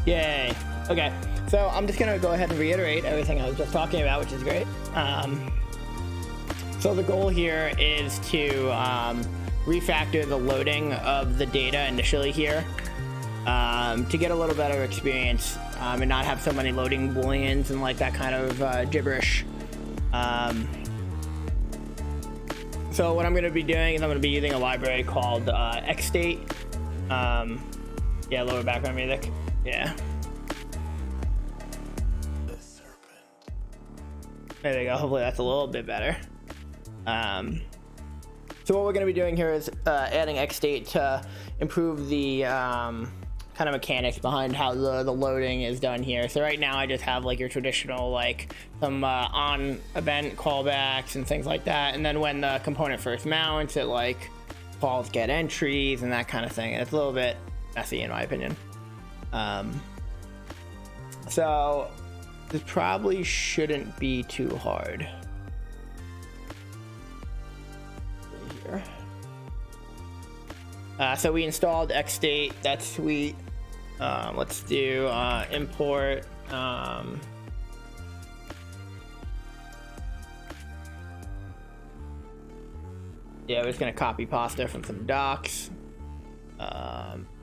Yay. Okay, so I'm just gonna go ahead and reiterate everything I was just talking about, which is great. So the goal here is to refactor the loading of the data initially here to get a little better experience and not have so many loading booleans and like that kind of gibberish. So what I'm going to be doing is I'm going to be using a library called XState. Yeah, lower background music. Yeah. There we go. Hopefully that's a little bit better. So what we're going to be doing here is adding XState to improve the kind of mechanics behind how the loading is done here. So right now I just have like your traditional like some on event callbacks and things like that, and then when the component first mounts, it like calls get entries and that kind of thing. And it's a little bit messy in my opinion. So this probably shouldn't be too hard. Here. So we installed XState. That's sweet. Let's do import. Yeah, we're just gonna copy pasta from some docs.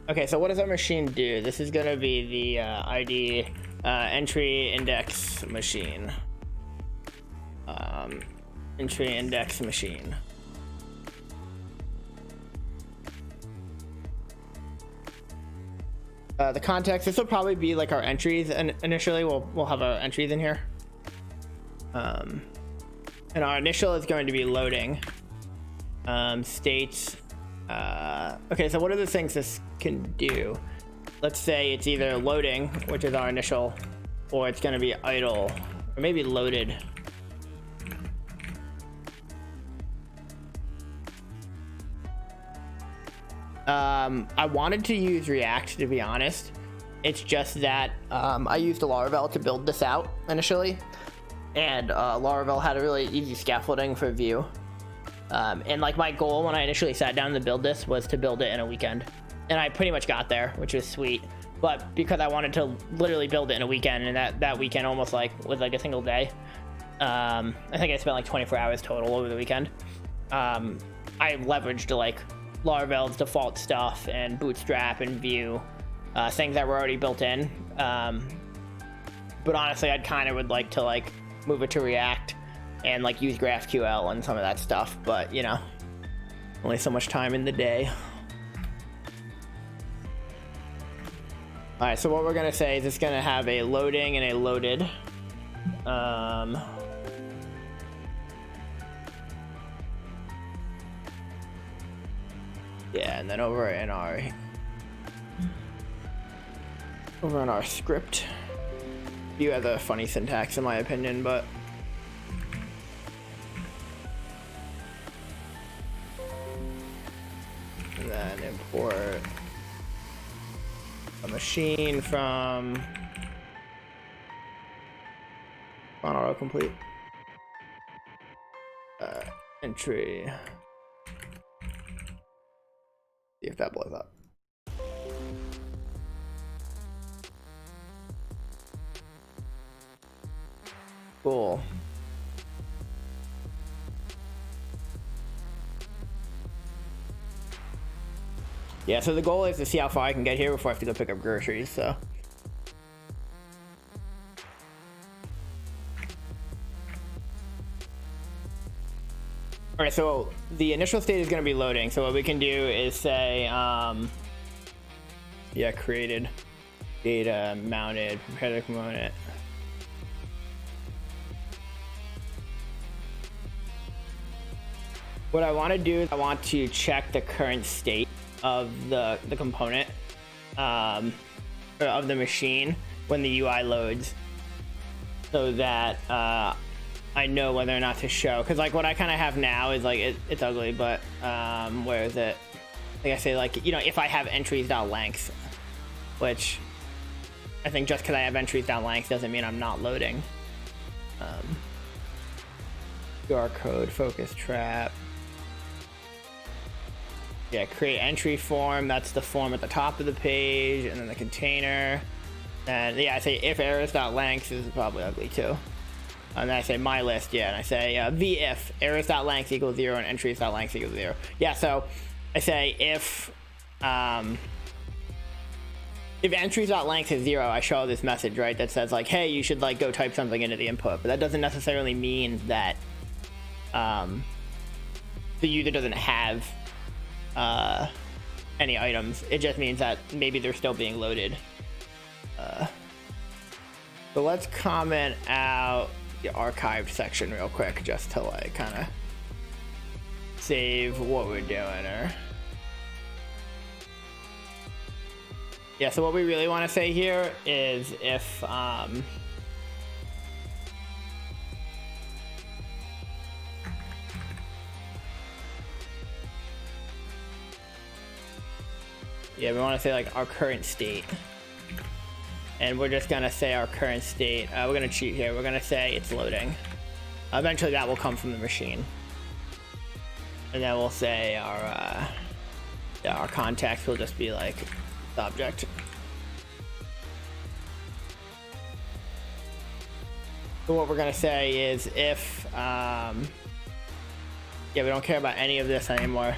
Okay, so what does our machine do? This is gonna be the ID entry index machine. Entry index machine. The context, this will probably be like our entries, and initially we'll have our entries in here. And our initial is going to be loading. States. Okay, so what are the things this can do? Let's say it's either loading, which is our initial, or it's going to be idle, or maybe loaded. I wanted to use React, to be honest. It's just that I used a Laravel to build this out initially, and Laravel had a really easy scaffolding for Vue. And like my goal when I initially sat down to build this was to build it in a weekend, and I pretty much got there, which was sweet. But because I wanted to literally build it in a weekend, and that weekend almost like was like a single day. I think I spent like 24 hours total over the weekend. I leveraged like Laravel's default stuff and Bootstrap and Vue, things that were already built in. But honestly, I'd kind of would like to like move it to React and like use GraphQL and some of that stuff, but you know, only so much time in the day. All right, so what we're gonna say is it's gonna have a loading and a loaded. Yeah, and then over in our script, Vue has a funny syntax in my opinion, but and then import a machine from on autocomplete entry. See if that blows up. Cool. Yeah, so the goal is to see how far I can get here before I have to go pick up groceries, so. All right, so the initial state is going to be loading. So what we can do is say, yeah, created, data, mounted, prepare the component. What I want to do is I want to check the current state of the component, of the machine when the UI loads, so that I know whether or not to show. Because like what I kind of have now is like it's ugly, but where is it? Like I say, like, you know, if I have entries.length, which I think just because I have entries.length doesn't mean I'm not loading. QR code, focus trap. Yeah, create entry form. That's the form at the top of the page, and then the container. And yeah, I say if errors.length is probably ugly too. And then I say my list, yeah, and I say if errors.length equals 0 and entries.length equals 0. Yeah, so I say if entries.length is 0, I show this message, right, that says like, hey, you should like go type something into the input. But that doesn't necessarily mean that the user doesn't have any items. It just means that maybe they're still being loaded. So let's comment out the archived section real quick just to like kind of save what we're doing. Or yeah, so what we really want to say here is if yeah, we want to say like our current state. And we're just gonna say our current state. We're gonna cheat here. We're gonna say it's loading. Eventually that will come from the machine. And then we'll say our context will just be like the object. So what we're gonna say is if, yeah, we don't care about any of this anymore.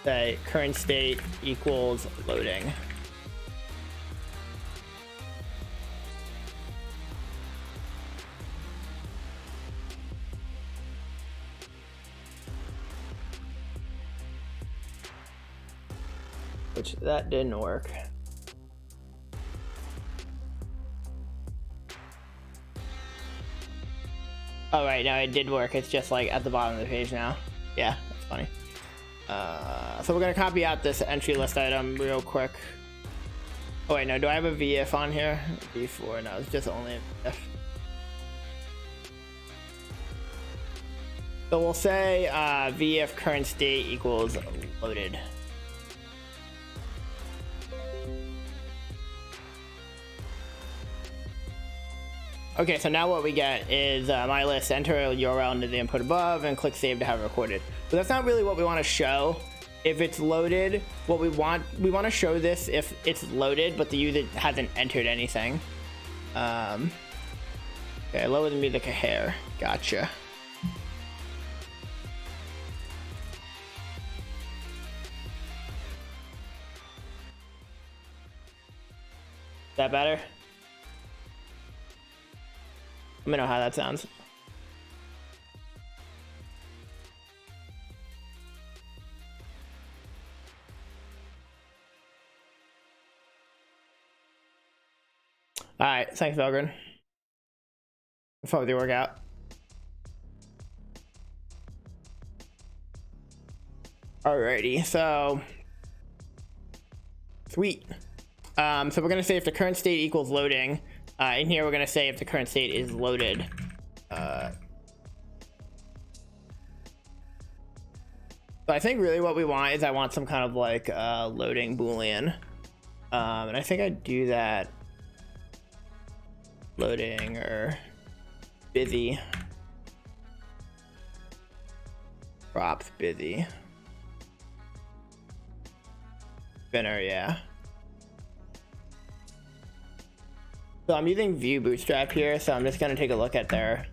Say current state equals loading. Which that didn't work. Oh right, no, it did work. It's just like at the bottom of the page now. Yeah, that's funny. So we're gonna copy out this entry list item real quick. Oh wait, no, do I have a VF on here? V4, no, it's just only a VF. So we'll say VF current state equals loaded. Okay, so now what we get is my list, enter a URL into the input above and click save to have it recorded. But that's not really what we want to show. If it's loaded, what we want to show this if it's loaded, but the user hasn't entered anything. Okay, lower the music a hair. Gotcha. Is that better? Let me know how that sounds. All right, thanks, Belgrin. Fun with your workout. Alrighty, so sweet. So we're gonna say if the current state equals loading. In here, we're gonna say if the current state is loaded. So I think really what we want is I want some kind of like loading boolean, and I think I do that loading or busy props busy spinner, yeah. So I'm using Vue Bootstrap here, so I'm just gonna take a look at their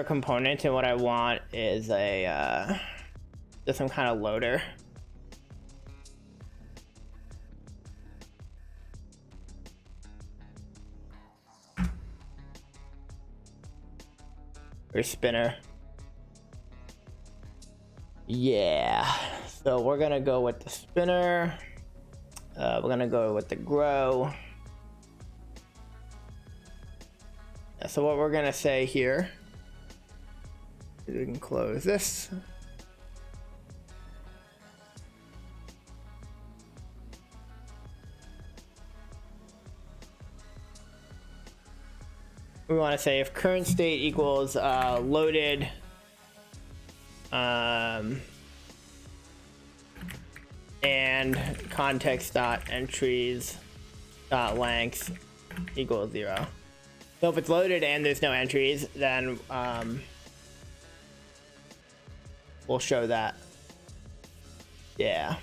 components, and what I want is a just some kind of loader. Or spinner. Yeah. So we're gonna go with the spinner. We're gonna go with the grow. So what we're gonna say here is we can close this. We want to say if current state equals loaded and context dot entries dot length equals 0. So if it's loaded and there's no entries, then we'll show that. Yeah.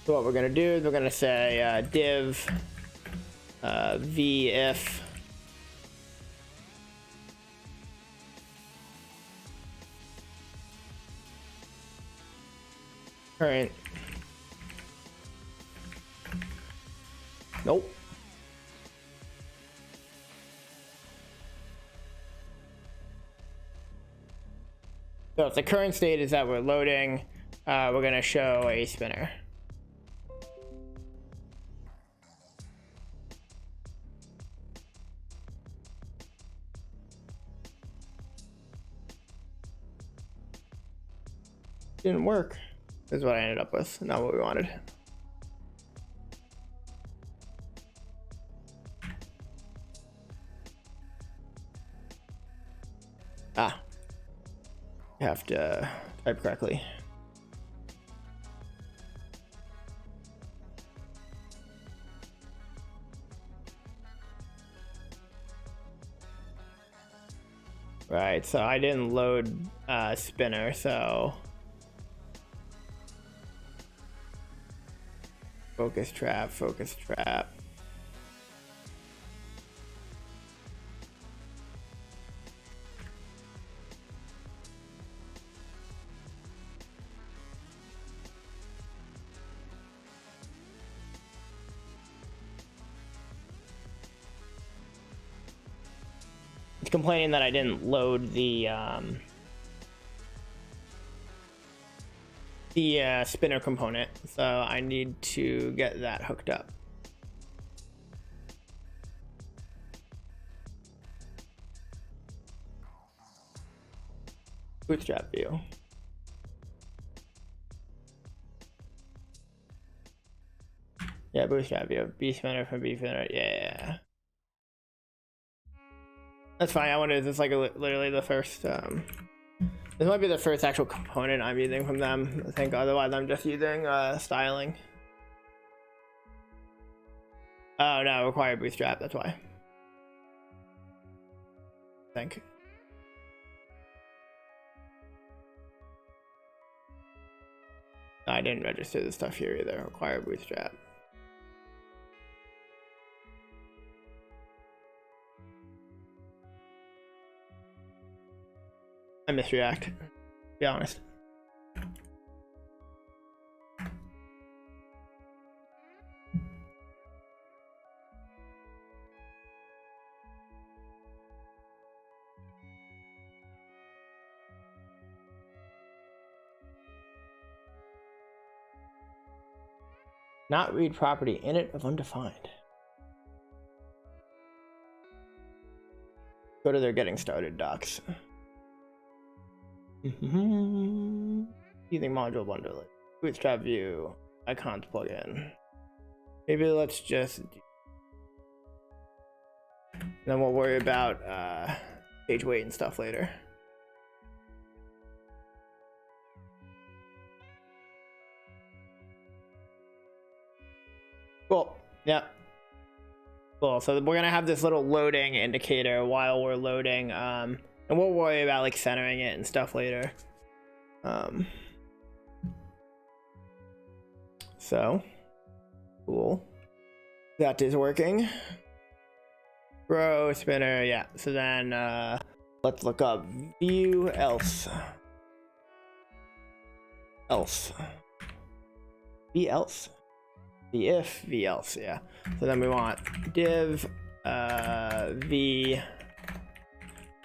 So what we're gonna do is we're gonna say div v if current. Nope. So if the current state is that we're loading, we're gonna show a spinner. Didn't work. Is what I ended up with, not what we wanted. Ah, you have to type correctly. Right, so I didn't load spinner, so focus trap, focus trap. It's complaining that I didn't load the spinner component, so I need to get that hooked up. Bootstrap view. Yeah, bootstrap view. B spinner from B spinner. Yeah. That's fine. I wonder, is this like literally the first this might be the first actual component I'm using from them. I think otherwise I'm just using styling. Oh no, required bootstrap, that's why. I think. No, I didn't register the stuff here either. Required bootstrap. I miss React, to be honest. Not read property init of undefined. Go to their getting started docs. Using module bundle, bootstrap view, icons plugin. Maybe let's just then we'll worry about page weight and stuff later. Cool. Yeah. Cool. So we're gonna have this little loading indicator while we're loading, and we'll worry about like centering it and stuff later. So cool. That is working. Row spinner, yeah. So then let's look up view else. V else. V if, V else, yeah. So then we want div v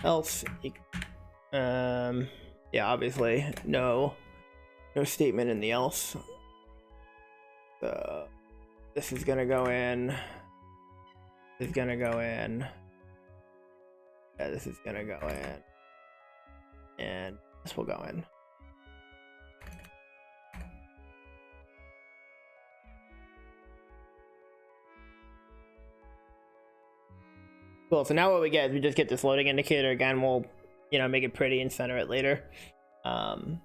else. Yeah, obviously no statement in the else. So this is gonna go in. This is gonna go in. Yeah, this is gonna go in. And this will go in. Cool, so now what we get is we just get this loading indicator again. We'll, make it pretty and center it later. So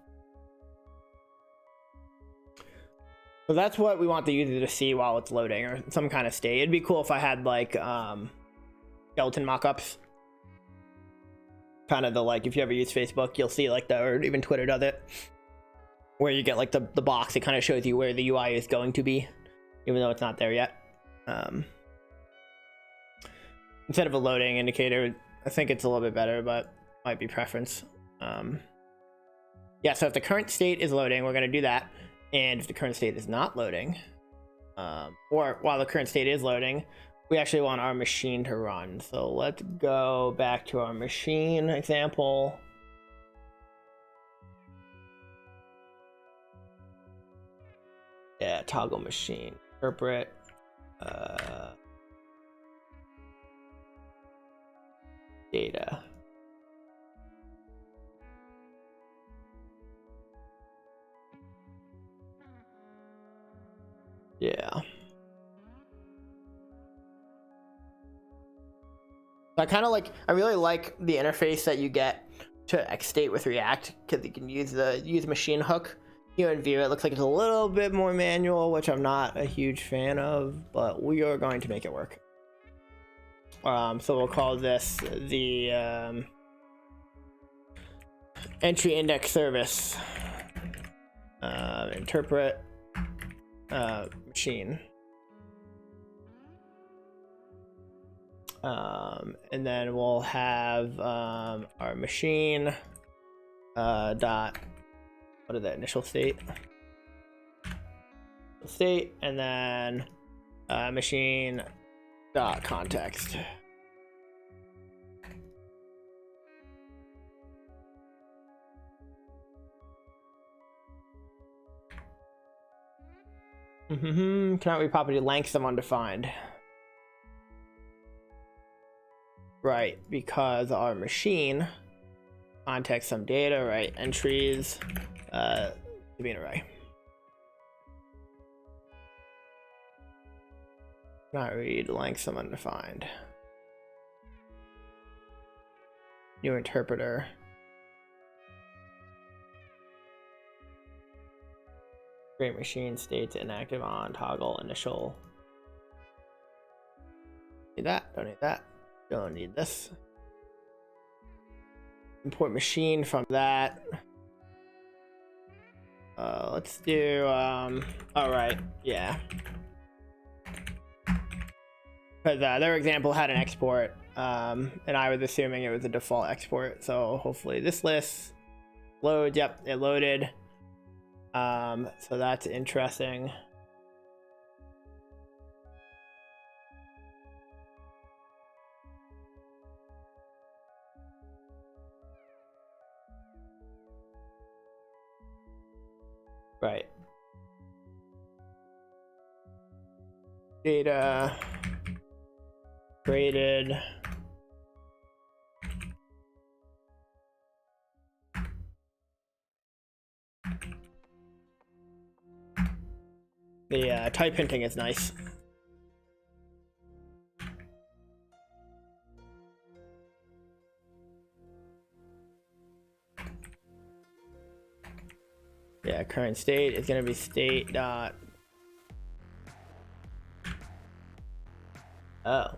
that's what we want the user to see while it's loading, or some kind of state. It'd be cool if I had like skeleton mockups. Kind of the, like, if you ever use Facebook, you'll see like that, or even Twitter does it. where you get like the box. It kind of shows you where the UI is going to be, even though it's not there yet. Instead of a loading indicator, I think it's a little bit better, but might be preference. Yeah, so if the current state is loading, we're going to do that. And if the current state is not loading, or while the current state is loading, we actually want our machine to run. So let's go back to our machine example. Yeah, toggle machine, interpret, data. Yeah. I really like the interface that you get to XState with React, because you can use machine hook here in Vue. It looks like it's a little bit more manual, which I'm not a huge fan of, but we are going to make it work. So we'll call this the entry index service, interpret machine. And then we'll have our machine dot, what is that, initial state, and then machine dot context. Cannot read property length of undefined. Right, because our machine context some data, right? Entries to be an array. Not read length of undefined. New interpreter. Create machine states inactive on toggle initial. Need that, don't need that. Don't need this. Import machine from that. Let's do, all right, yeah. Because their example had an export, and I was assuming it was a default export. So hopefully this list loads. Yep, it loaded. So that's interesting. Right. Data created. The type hinting is nice. Yeah, current state is going to be state dot. Oh.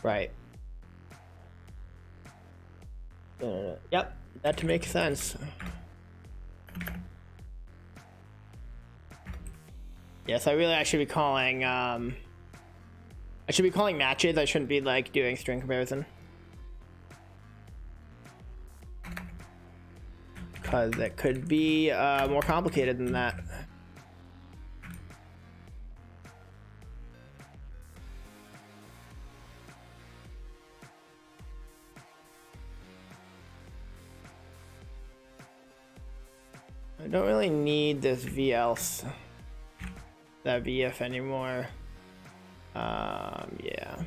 Right. Yep, that makes sense. Yes, I should be calling matches. I shouldn't be like doing string comparison, because it could be more complicated than that. I don't really need this VLs, that VF anymore. Yeah.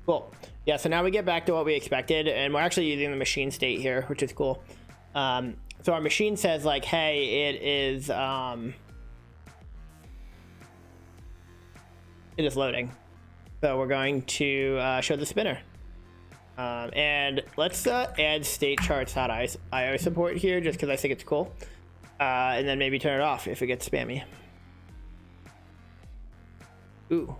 Cool. Yeah, so now we get back to what we expected, and we're actually using the machine state here, which is cool. So our machine says like, hey, it is loading. So we're going to show the spinner. And let's add state charts.io support here, just because I think it's cool. And then maybe turn it off if it gets spammy. Ooh.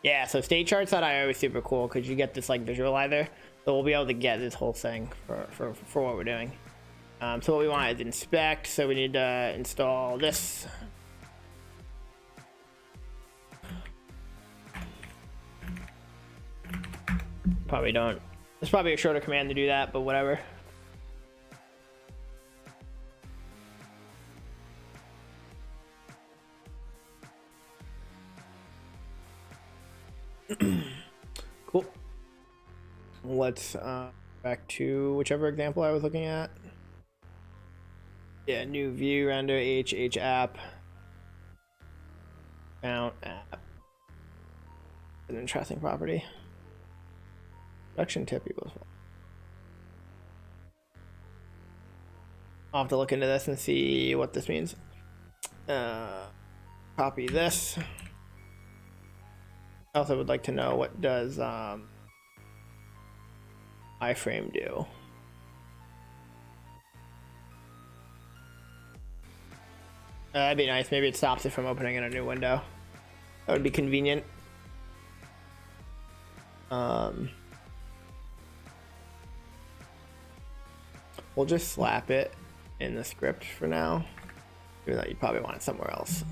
Yeah, so state charts.io is super cool because you get this like visualizer. So we'll be able to get this whole thing for what we're doing. So what we want is inspect. So we need to install this. Probably don't. There's probably a shorter command to do that, but whatever. Cool. Let's back to whichever example I was looking at. Yeah, new view render HH app. Mount app. An interesting property. Production tip equals. I'll have to look into this and see what this means. Copy this. I also would like to know what does iframe do. That'd be nice. Maybe it stops it from opening in a new window. That would be convenient. We'll just slap it in the script for now. Even though you probably want it somewhere else.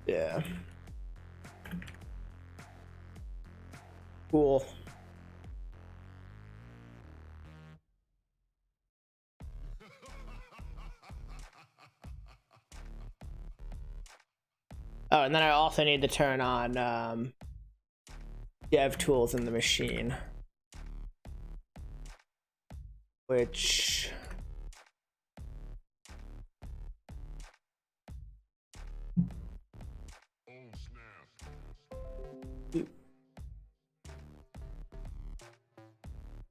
Yeah. Cool. Oh, and then I also need to turn on dev tools in the machine, which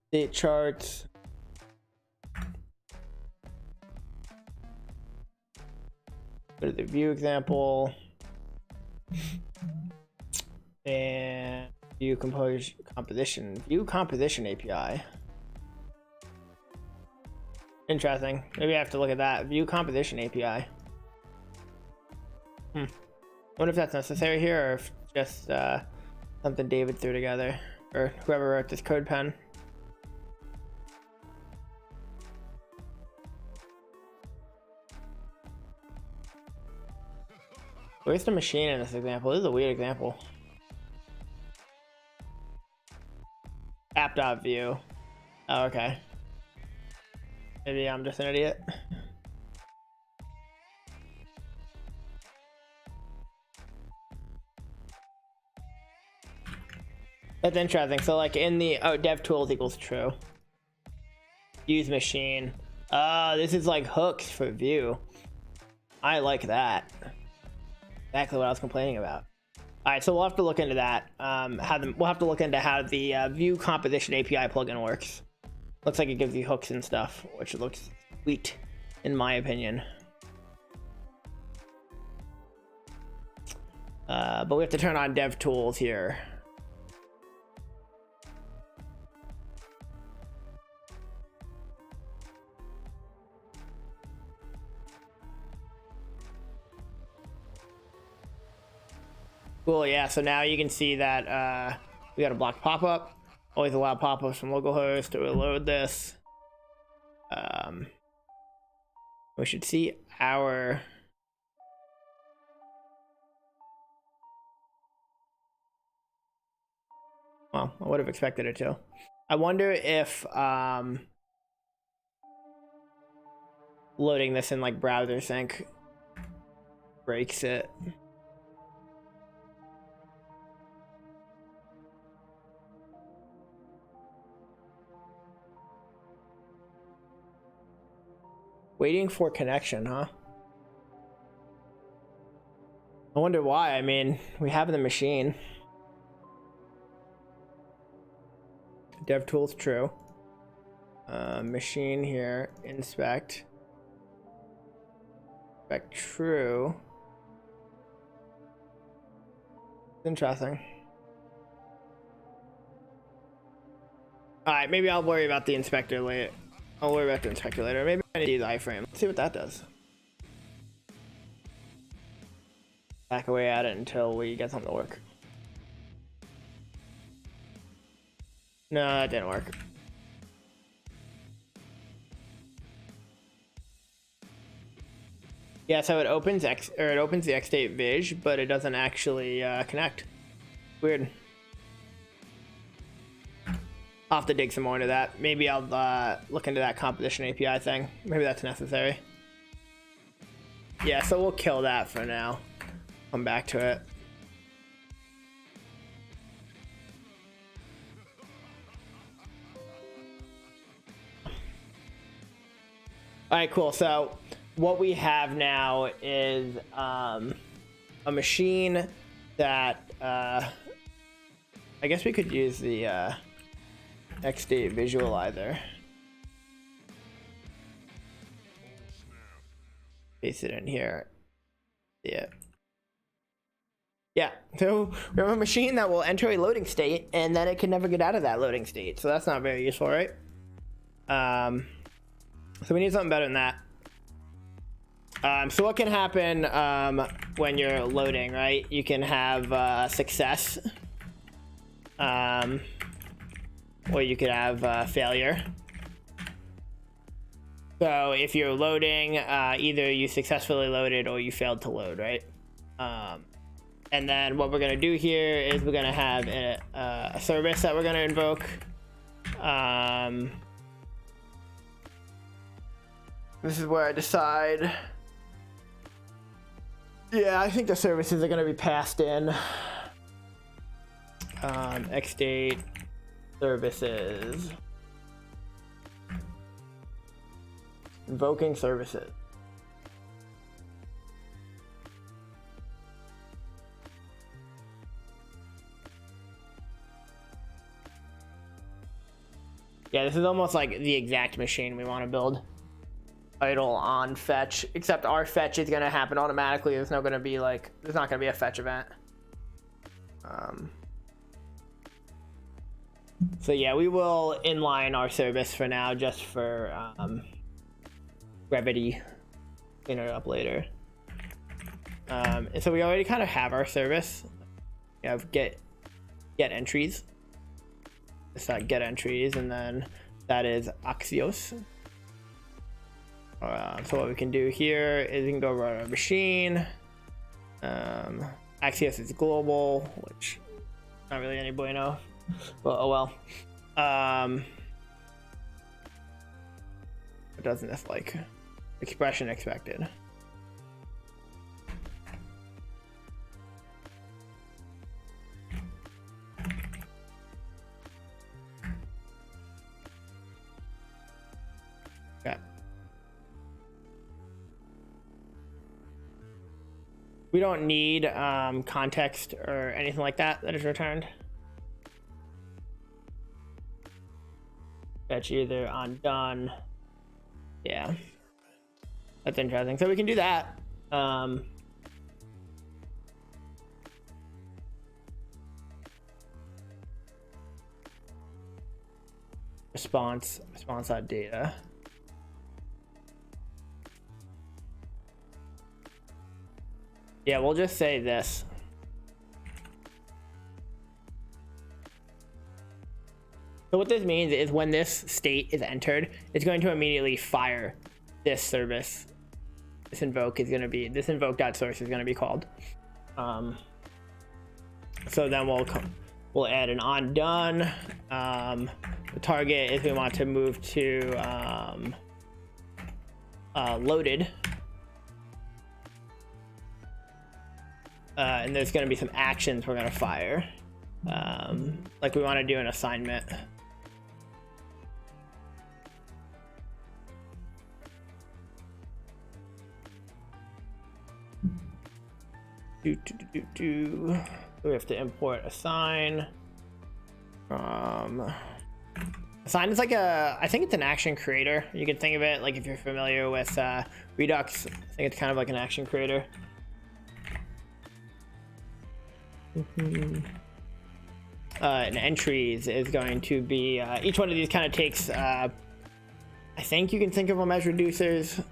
state charts. Go to the view example and view composition API. Interesting. Maybe I have to look at that. View composition API. I wonder if that's necessary here or if just something David threw together or whoever wrote this code pen. Where's the machine in this example? This is a weird example. App.view. Oh, okay. Maybe I'm just an idiot. That's interesting. So like in the dev tools equals true. Use machine. This is like hooks for view. I like that. Exactly what I was complaining about. All right, so we'll have to look into that. We'll have to look into how the view composition API plugin works. Looks like it gives you hooks and stuff, which looks sweet, in my opinion. But we have to turn on dev tools here. Cool, yeah, so now you can see that we got a block pop-up. Always allow pop-ups from localhost to load this. We should see our... Well, I would have expected it to. I wonder if loading this in like browser sync breaks it. Waiting for connection, huh? I wonder why. I mean, we have the machine. DevTools true. Machine here, inspect. Inspect true. Interesting. Alright, maybe I'll worry about the inspector later. I'll worry about the inspector later. Maybe I need to use iframe. Let's see what that does. Back away at it until we get something to work. No, that didn't work. Yeah, so it opens the XState Viz, but it doesn't actually connect. Weird. I'll have to dig some more into that. Maybe I'll look into that composition API thing. Maybe that's necessary. Yeah, so we'll kill that for now. Come back to it. All right, cool. So what we have now is a machine that I guess we could use the XState visualizer. Paste it in here. Yeah. Yeah, so we have a machine that will enter a loading state and then it can never get out of that loading state. So that's not very useful, right? So we need something better than that. So what can happen when you're loading, right? You can have success, or you could have failure. So if you're loading, either you successfully loaded or you failed to load, right? And then what we're gonna do here is we're gonna have a service that we're gonna invoke. This is where I decide. Yeah, I think the services are gonna be passed in. XState services. Invoking services. Yeah, this is almost like the exact machine we want to build. Idle on fetch, except our fetch is going to happen automatically. There's not going to be a fetch event. So yeah, we will inline our service for now, just for brevity. Clean it up later. And so we already kind of have our service. We have get entries. Get entries, and then that is Axios. So what we can do here is we can go run our machine. Axios is global, which not really any bueno, but oh well. It doesn't this like expression expected. We don't need context or anything like that is returned. Fetch either on done. Yeah, that's interesting. So we can do that. Response.data. Yeah, we'll just say this. So what this means is when this state is entered, it's going to immediately fire this service. This invoke.source is going to be called. So then we'll add an on done. The target is we want to move to loaded. And there's going to be some actions we're going to fire. Like we want to do an assignment. We have to import assign from assign is like I think it's an action creator. You can think of it like if you're familiar with Redux, I think it's kind of like an action creator. And entries is going to be each one of these kind of takes I think you can think of them as reducers.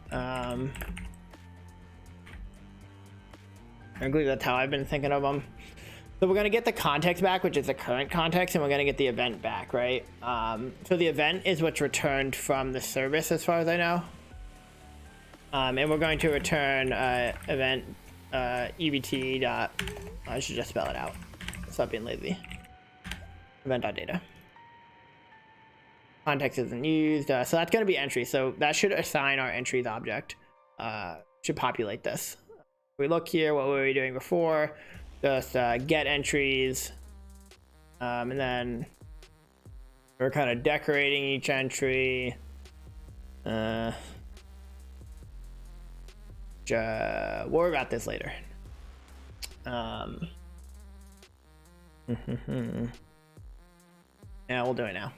I believe that's how I've been thinking of them. So we're going to get the context back, which is the current context, and we're going to get the event back, right? So the event is what's returned from the service as far as I know. And we're going to return event ebt dot, I should just spell it out. Stop being lazy. Event.data. Context isn't used, so that's going to be entry. So that should assign our entries object. Should populate this. We look here, what were we doing before? Just get entries, and then we're kind of decorating each entry. We'll worry about this later. Yeah, we'll do it now.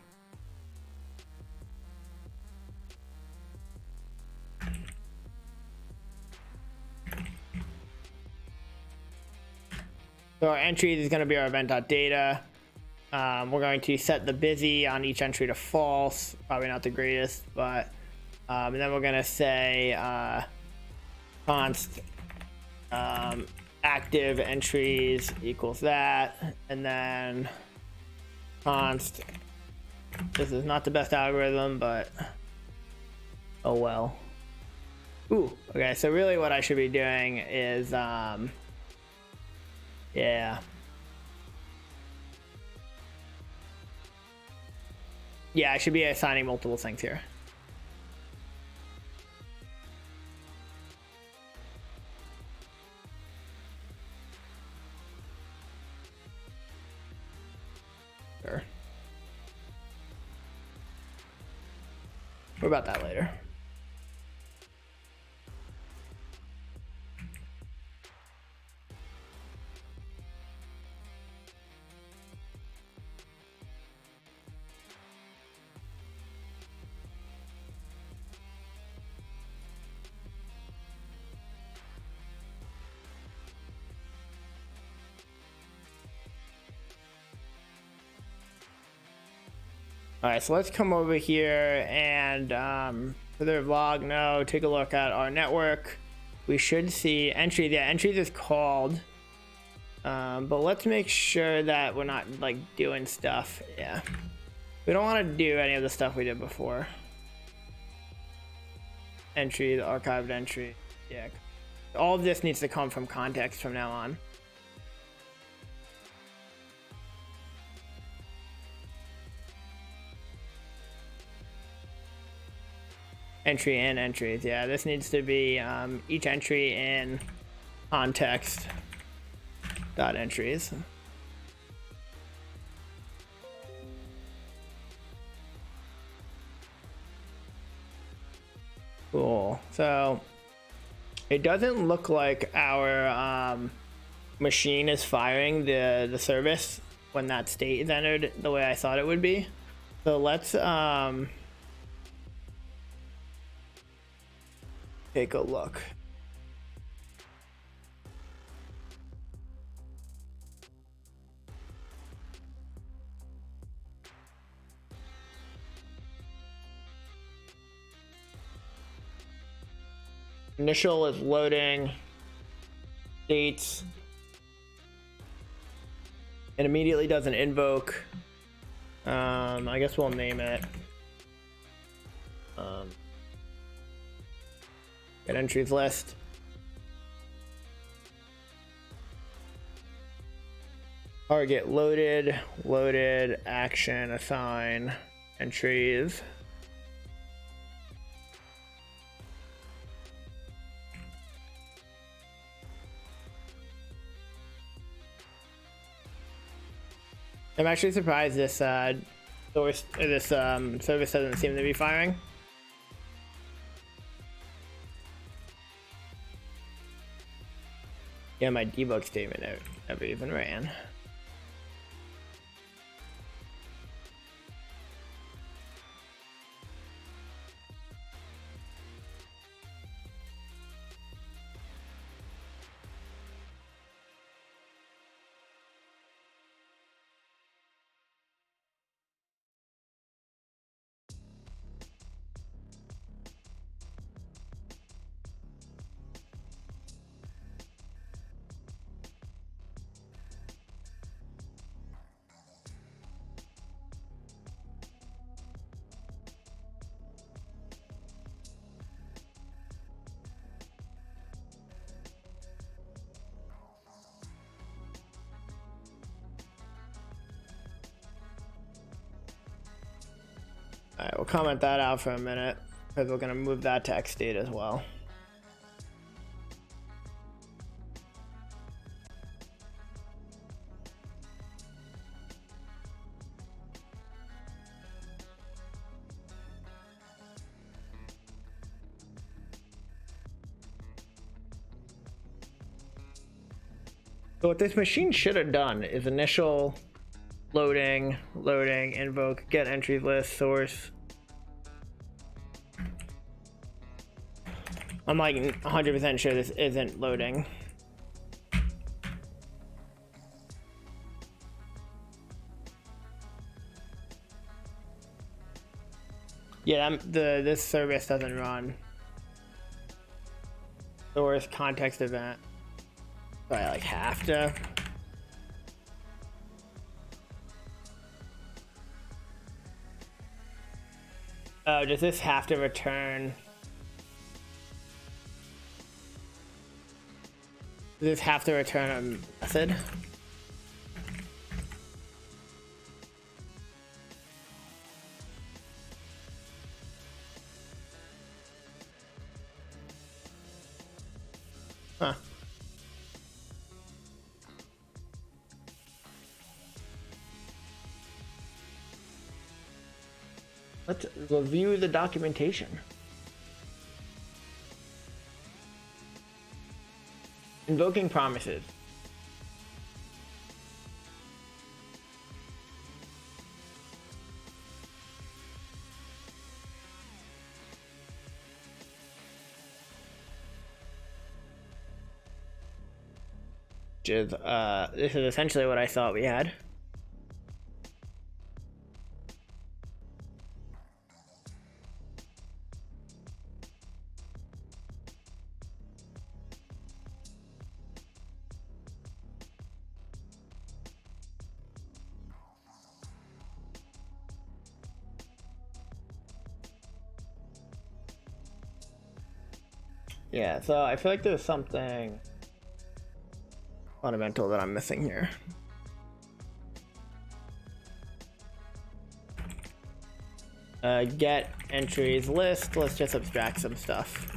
So our entries is going to be our event.data. We're going to set the busy on each entry to false. Probably not the greatest, but and then we're going to say const active entries equals that, and then const. This is not the best algorithm, but oh well. Ooh, okay. So really, what I should be doing is yeah, I should be assigning multiple things here. Sure. What about that later? All right, so let's come over here and for the vlog, no, take a look at our network. We should see entry. Yeah, entries is called, but let's make sure that we're not like doing stuff. Yeah, we don't want to do any of the stuff we did before. Entry, the archived entry. Yeah, all of this needs to come from context from now on. Entry and entries. Yeah, this needs to be each entry in context dot entries. Cool. So it doesn't look like our machine is firing the service when that state is entered the way I thought it would be. So let's take a look. Initial is loading dates. It immediately does an invoke. I guess we'll name it get entries list. Target loaded action assign entries. I'm actually surprised this service doesn't seem to be firing. Yeah, my debug statement never even ran. All right, we'll comment that out for a minute because we're gonna move that to XState as well. So what this machine should have done is initial loading, invoke, get entries list, source. I'm like 100% sure this isn't loading. Yeah, this service doesn't run. Source context event. So I like have to. Oh, does this have to return? Does this have to return a method? Huh. Let's review the documentation. Invoking promises. Which is, this is essentially what I thought we had. Yeah, so I feel like there's something fundamental that I'm missing here. Get entries list. Let's just abstract some stuff.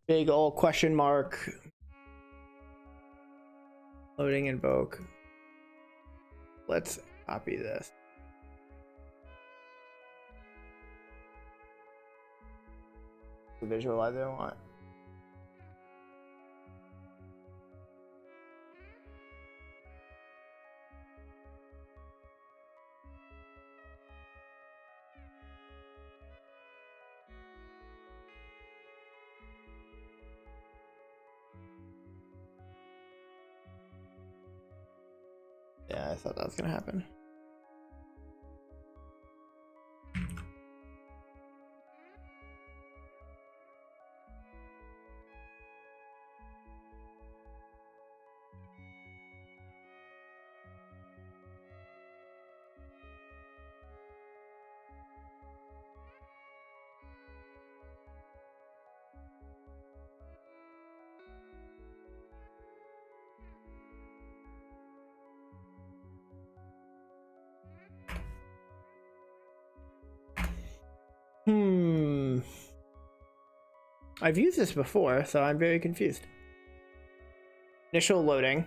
Big old question mark. Loading invoke. Let's copy this. Visualizer I want. Yeah, I thought that was gonna happen. I've used this before, so I'm very confused. Initial loading.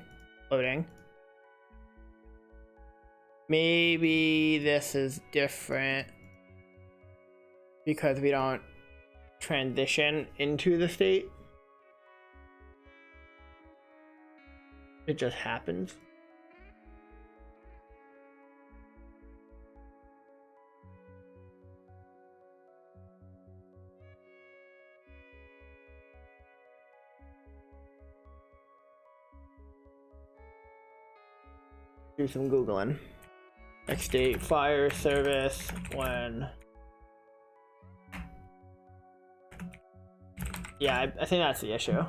Maybe this is different because we don't transition into the state. It just happens. Do some Googling. XState fire service when. Yeah, I think that's the issue.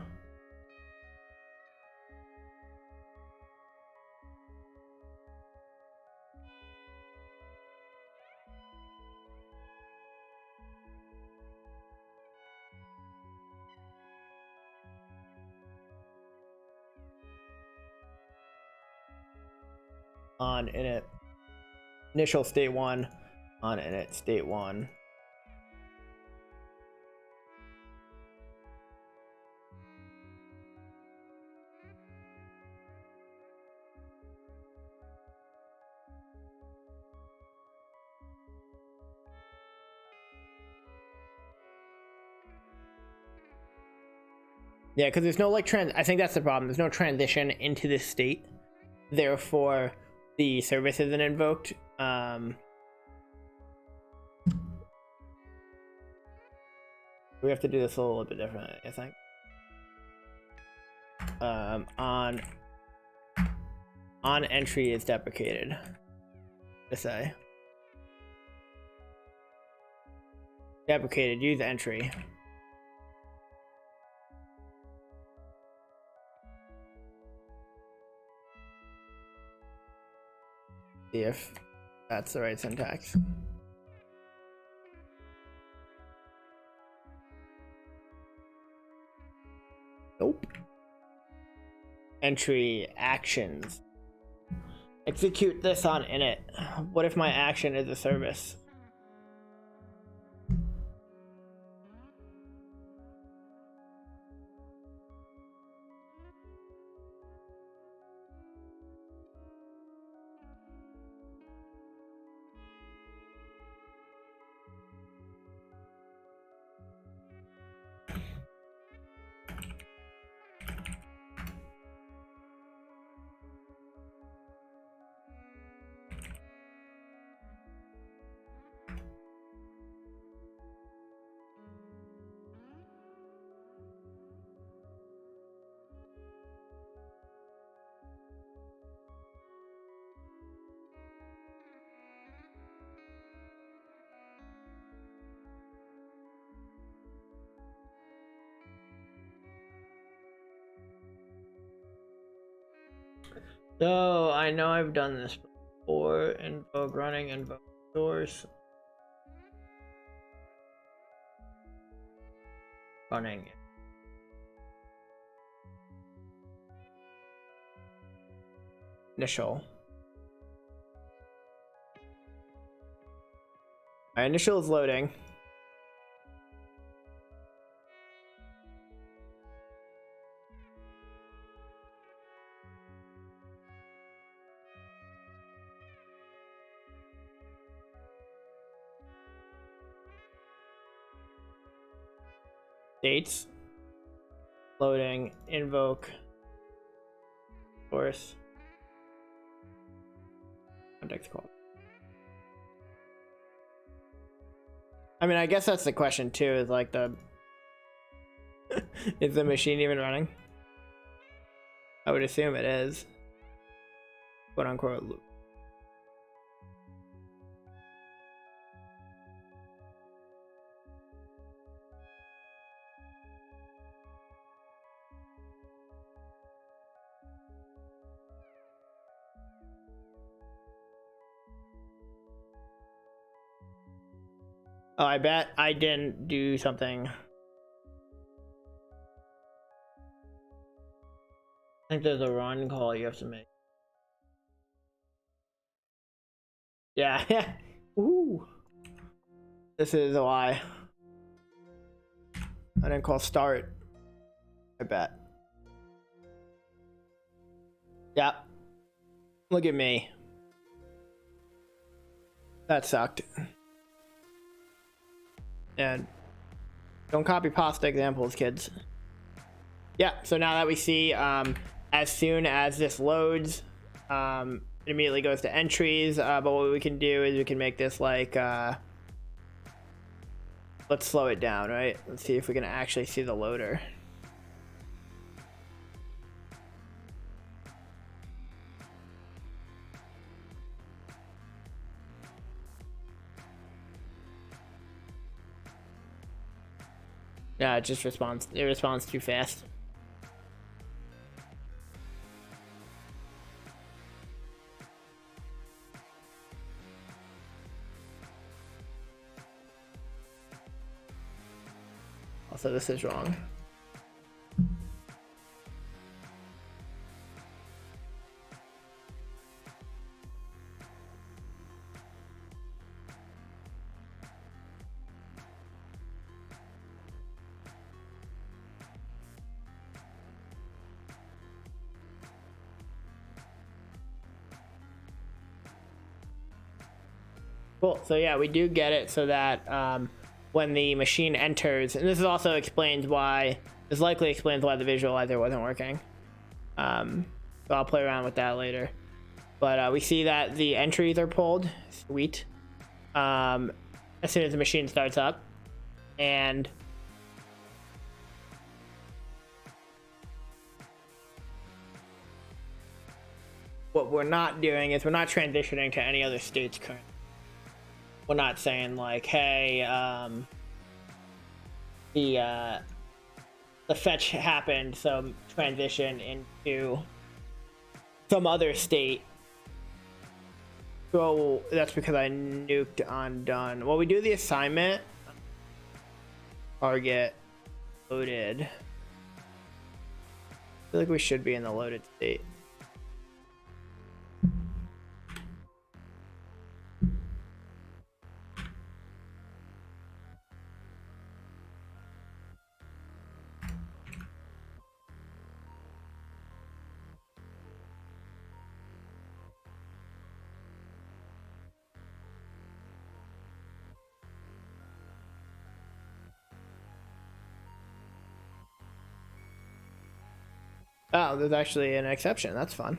On init initial state 1 on init state 1. Yeah, because there's no like I think that's the problem. There's no transition into this state. Therefore, the service isn't invoked. We have to do this a little bit differently, I think. On entry is deprecated. To say deprecated. Use entry. See if that's the right syntax. Nope. Entry actions. Execute this on init. What if my action is a service? So I know I've done this before. Invoke running, invoke source. Running. Initial. My initial is loading. Dates. Loading. Invoke. Source. Context call. I mean, I guess that's the question too, is like is the machine even running? I would assume it is. quote unquote loop. Oh, I bet I didn't do something. I think there's a run call you have to make. Yeah, yeah. Ooh. This is why I didn't call start. I bet. Yep. Look at me. That sucked. And don't copy pasta examples, kids. Yeah, so now that we see as soon as this loads, it immediately goes to entries, but what we can do is we can make this like let's slow it down, right? Let's see if we can actually see the loader. Yeah, it just responds. It responds too fast. Also, this is wrong. Cool. So yeah, we do get it so that when the machine enters, and this also explains why, this likely explains why the visualizer wasn't working. So I'll play around with that later. But we see that the entries are pulled. Sweet. As soon as the machine starts up. And what we're not doing is we're not transitioning to any other states currently. We're not saying like, hey, the fetch happened, so transition into some other state. So that's because I nuked on done. Well, we do the assignment. Target loaded. I feel like we should be in the loaded state. Oh, there's actually an exception. That's fun.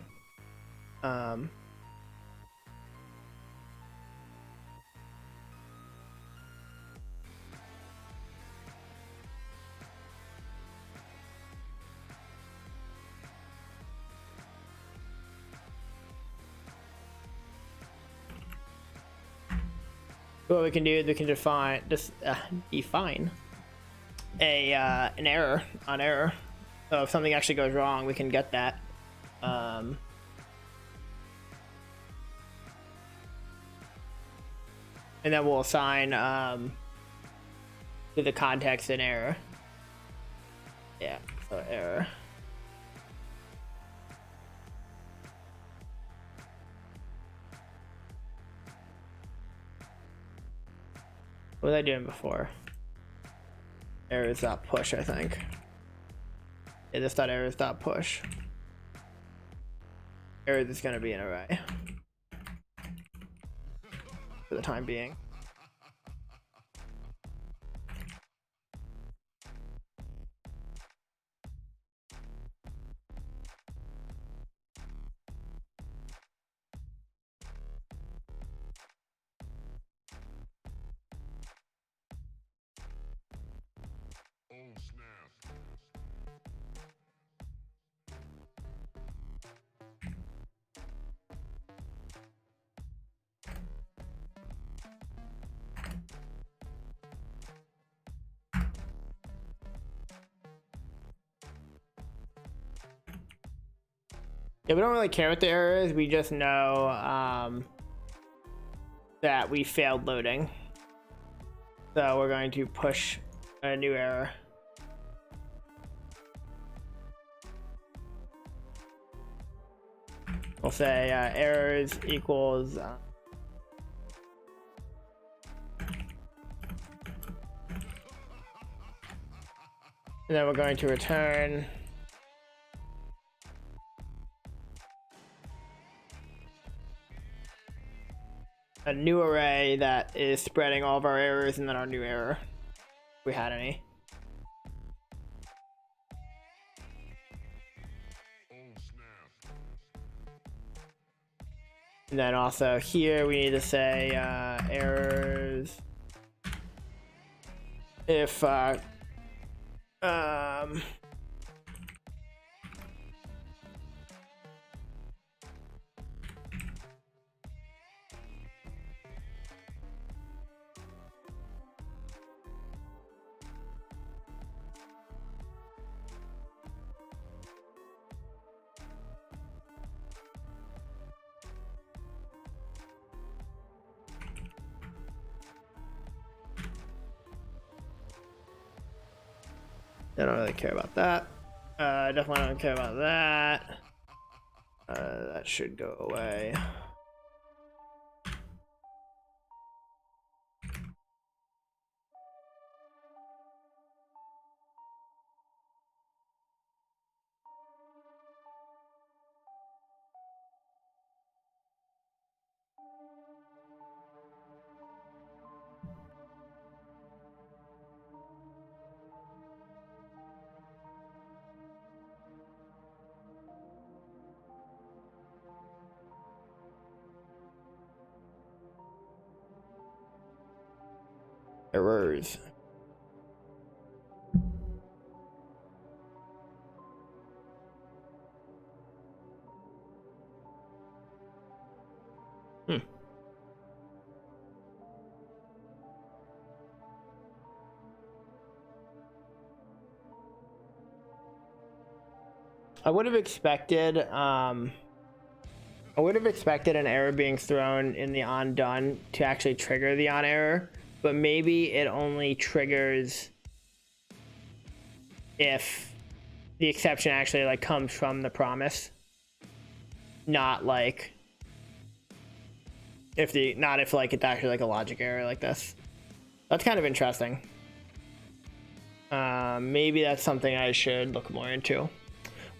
What we can do is we can define a an error on error. So if something actually goes wrong, we can get that. And then we'll assign to the context an error. Yeah, so error. What was I doing before? Errors.push, I think. Yeah, this .errors.push. Errors is going to be an array for the time being. Yeah, we don't really care what the error is. We just know that we failed loading. So we're going to push a new error. We'll say errors equals and then we're going to return a new array that is spreading all of our errors and then our new error, if we had any. And then also here we need to say errors if I don't really care about that. Definitely don't care about that. That should go away. Errors. I would have expected an error being thrown in the on done to actually trigger the on error, but maybe it only triggers if the exception actually like comes from the promise, not like if like it's actually like a logic error like this. That's kind of interesting. Maybe that's something I should look more into.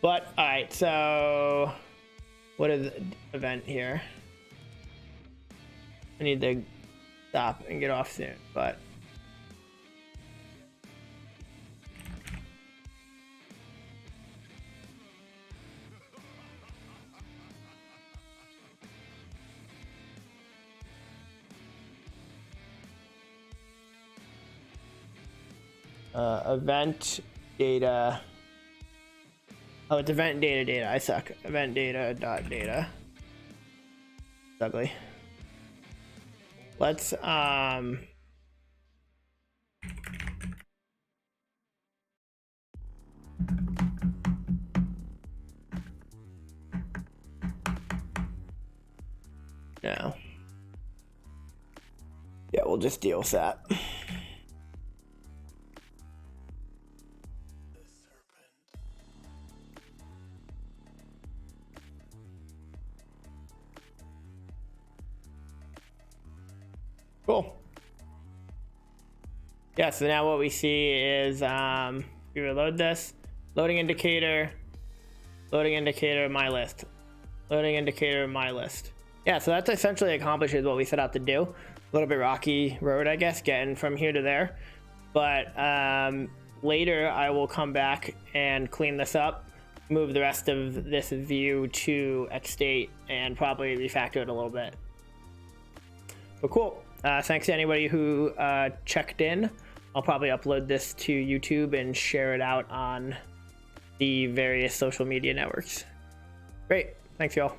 But all right, so what is the event here? I need to stop and get off soon, but event data. Oh, it's event data. I suck. Event data dot data. It's ugly. Let's no. Yeah, we'll just deal with that. Cool. Yeah, so now what we see is we reload this, loading indicator, my list, loading indicator, my list. Yeah, so that's essentially accomplishes what we set out to do. A little bit rocky road, I guess, getting from here to there. But later I will come back and clean this up, move the rest of this view to XState, and probably refactor it a little bit. But cool. Thanks to anybody who checked in. I'll probably upload this to YouTube and share it out on the various social media networks. Great. Thanks, y'all.